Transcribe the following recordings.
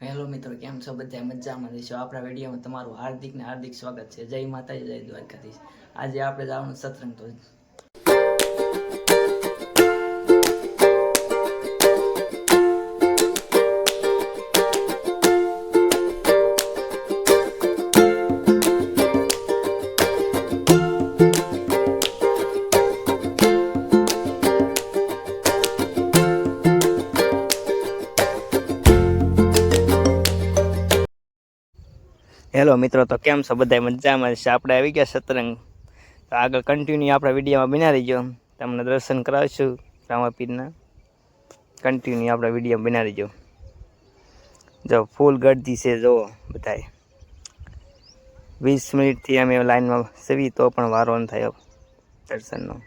Hello મિત્રો, કેમ છો? બધા મજામાં રહીશો? આપણા વિડીયોમાં તમારું હાર્દિક ને હાર્દિક સ્વાગત છે. જય માતાજી, જય દ્વારકાધીશ. આજે આપણે જવાનું સત્રંગ તો હેલો મિત્રો, તો કેમ છો? બધા મજામાં છે. આપણે આવી ગયા સતરંગ. તો આગળ કન્ટિન્યુ આપણા વિડીયોમાં બના રહીજો. તમને દર્શન કરાવશું રામાપીરના. કન્ટિન્યુ આપણા વિડીયોમાં બના રહીજો. જો ફૂલ ગળદી છે, જો બધાય 20 મિનિટથી અમે લાઈનમાં સેવી તો પણ વારો ન થયો દર્શનનો.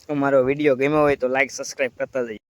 અમારો વિડીયો ગમ્યો હોય તો લાઈક સબસ્ક્રાઈબ કરતા જઈએ.